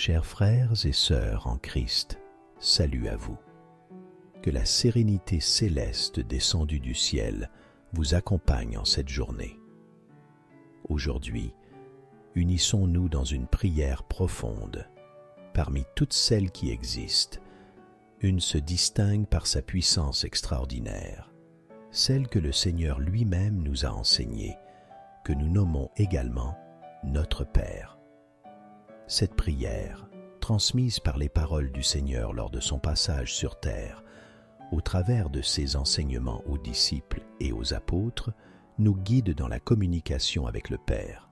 Chers frères et sœurs en Christ, salut à vous. Que la sérénité céleste descendue du ciel vous accompagne en cette journée. Aujourd'hui, unissons-nous dans une prière profonde. Parmi toutes celles qui existent, une se distingue par sa puissance extraordinaire, celle que le Seigneur lui-même nous a enseignée, que nous nommons également notre Père. Cette prière, transmise par les paroles du Seigneur lors de son passage sur terre, au travers de ses enseignements aux disciples et aux apôtres, nous guide dans la communication avec le Père.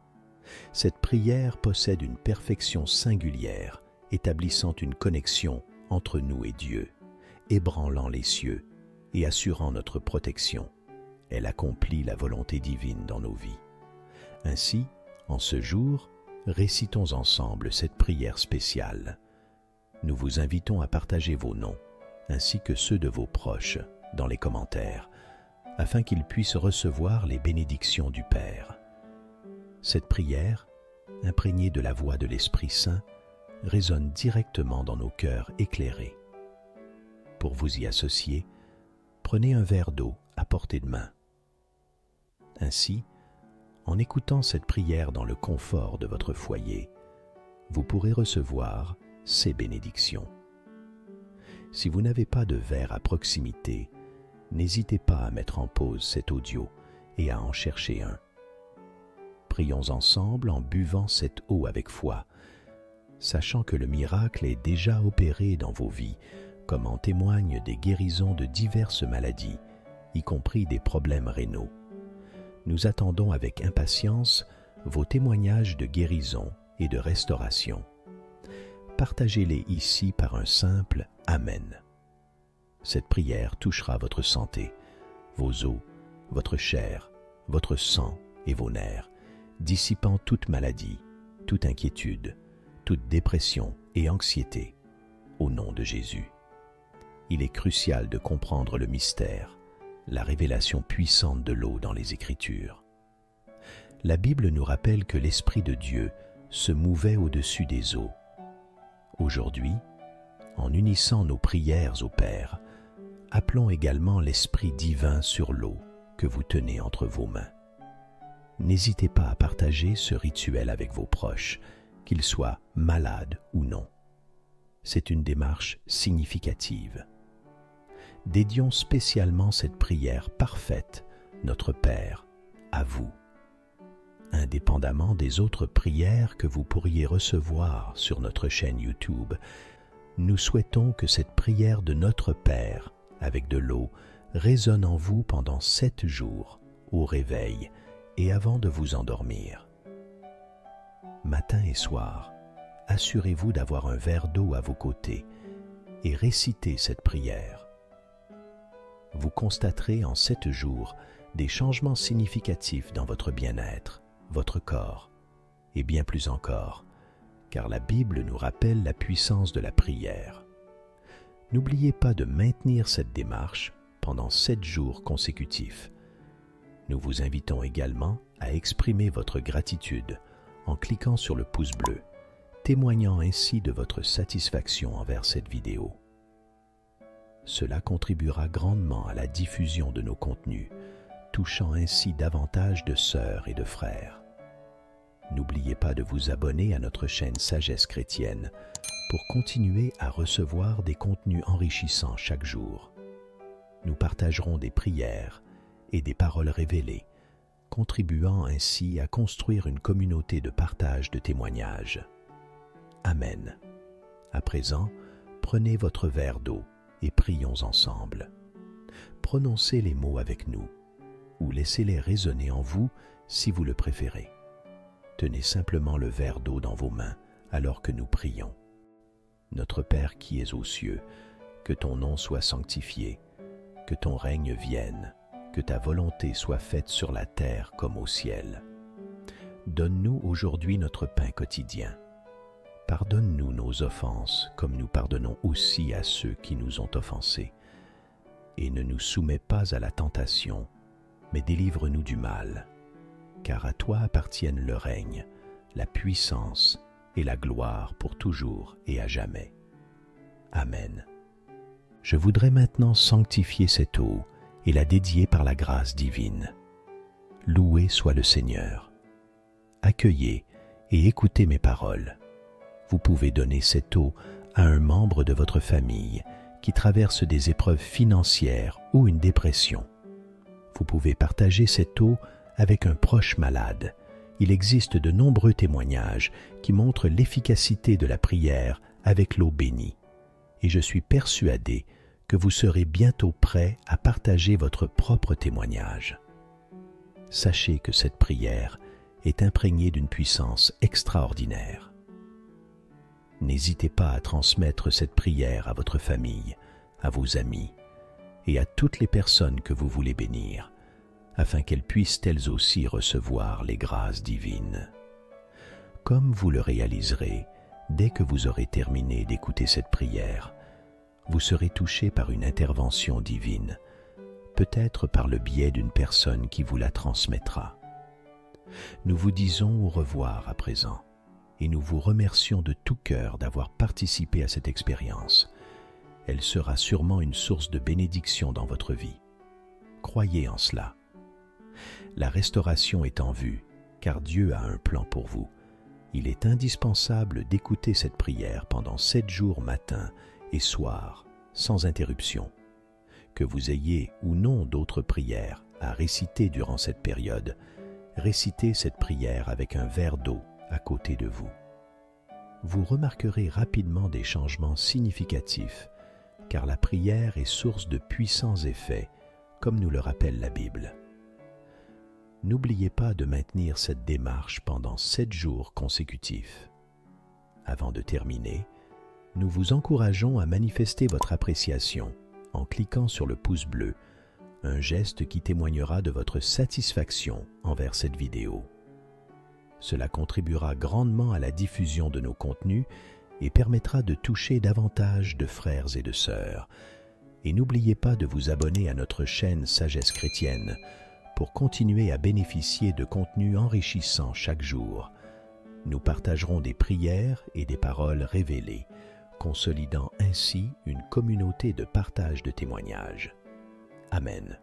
Cette prière possède une perfection singulière, établissant une connexion entre nous et Dieu, ébranlant les cieux et assurant notre protection. Elle accomplit la volonté divine dans nos vies. Ainsi, en ce jour, récitons ensemble cette prière spéciale. Nous vous invitons à partager vos noms, ainsi que ceux de vos proches, dans les commentaires, afin qu'ils puissent recevoir les bénédictions du Père. Cette prière, imprégnée de la voix de l'Esprit Saint, résonne directement dans nos cœurs éclairés. Pour vous y associer, prenez un verre d'eau à portée de main. Ainsi, en écoutant cette prière dans le confort de votre foyer, vous pourrez recevoir ces bénédictions. Si vous n'avez pas de verre à proximité, n'hésitez pas à mettre en pause cet audio et à en chercher un. Prions ensemble en buvant cette eau avec foi, sachant que le miracle est déjà opéré dans vos vies, comme en témoignent des guérisons de diverses maladies, y compris des problèmes rénaux. Nous attendons avec impatience vos témoignages de guérison et de restauration. Partagez-les ici par un simple « Amen ». Cette prière touchera votre santé, vos os, votre chair, votre sang et vos nerfs, dissipant toute maladie, toute inquiétude, toute dépression et anxiété, au nom de Jésus. Il est crucial de comprendre le mystère, la révélation puissante de l'eau dans les Écritures. La Bible nous rappelle que l'Esprit de Dieu se mouvait au-dessus des eaux. Aujourd'hui, en unissant nos prières au Père, appelons également l'Esprit divin sur l'eau que vous tenez entre vos mains. N'hésitez pas à partager ce rituel avec vos proches, qu'ils soient malades ou non. C'est une démarche significative. Dédions spécialement cette prière parfaite, notre Père, à vous. Indépendamment des autres prières que vous pourriez recevoir sur notre chaîne YouTube, nous souhaitons que cette prière de notre Père, avec de l'eau, résonne en vous pendant 7 jours, au réveil et avant de vous endormir. Matin et soir, assurez-vous d'avoir un verre d'eau à vos côtés et récitez cette prière. Vous constaterez en 7 jours des changements significatifs dans votre bien-être, votre corps, et bien plus encore, car la Bible nous rappelle la puissance de la prière. N'oubliez pas de maintenir cette démarche pendant 7 jours consécutifs. Nous vous invitons également à exprimer votre gratitude en cliquant sur le pouce bleu, témoignant ainsi de votre satisfaction envers cette vidéo. Cela contribuera grandement à la diffusion de nos contenus, touchant ainsi davantage de sœurs et de frères. N'oubliez pas de vous abonner à notre chaîne Sagesse Chrétienne pour continuer à recevoir des contenus enrichissants chaque jour. Nous partagerons des prières et des paroles révélées, contribuant ainsi à construire une communauté de partage de témoignages. Amen. À présent, prenez votre verre d'eau et prions ensemble. Prononcez les mots avec nous, ou laissez-les résonner en vous si vous le préférez. Tenez simplement le verre d'eau dans vos mains alors que nous prions. Notre Père qui es aux cieux, que ton nom soit sanctifié, que ton règne vienne, que ta volonté soit faite sur la terre comme au ciel. Donne-nous aujourd'hui notre pain quotidien. Pardonne-nous nos offenses comme nous pardonnons aussi à ceux qui nous ont offensés. Et ne nous soumets pas à la tentation, mais délivre-nous du mal. Car à toi appartiennent le règne, la puissance et la gloire pour toujours et à jamais. Amen. Je voudrais maintenant sanctifier cette eau et la dédier par la grâce divine. Loué soit le Seigneur. Accueillez et écoutez mes paroles. Vous pouvez donner cette eau à un membre de votre famille qui traverse des épreuves financières ou une dépression. Vous pouvez partager cette eau avec un proche malade. Il existe de nombreux témoignages qui montrent l'efficacité de la prière avec l'eau bénie. Et je suis persuadé que vous serez bientôt prêt à partager votre propre témoignage. Sachez que cette prière est imprégnée d'une puissance extraordinaire. N'hésitez pas à transmettre cette prière à votre famille, à vos amis et à toutes les personnes que vous voulez bénir, afin qu'elles puissent elles aussi recevoir les grâces divines. Comme vous le réaliserez, dès que vous aurez terminé d'écouter cette prière, vous serez touché par une intervention divine, peut-être par le biais d'une personne qui vous la transmettra. Nous vous disons au revoir à présent, et nous vous remercions de tout cœur d'avoir participé à cette expérience. Elle sera sûrement une source de bénédiction dans votre vie. Croyez en cela. La restauration est en vue, car Dieu a un plan pour vous. Il est indispensable d'écouter cette prière pendant 7 jours matin et soir, sans interruption. Que vous ayez ou non d'autres prières à réciter durant cette période, récitez cette prière avec un verre d'eau à côté de vous. Vous remarquerez rapidement des changements significatifs, car la prière est source de puissants effets, comme nous le rappelle la Bible. N'oubliez pas de maintenir cette démarche pendant 7 jours consécutifs. Avant de terminer, nous vous encourageons à manifester votre appréciation en cliquant sur le pouce bleu, un geste qui témoignera de votre satisfaction envers cette vidéo. Cela contribuera grandement à la diffusion de nos contenus et permettra de toucher davantage de frères et de sœurs. Et n'oubliez pas de vous abonner à notre chaîne Sagesse Chrétienne pour continuer à bénéficier de contenus enrichissants chaque jour. Nous partagerons des prières et des paroles révélées, consolidant ainsi une communauté de partage de témoignages. Amen.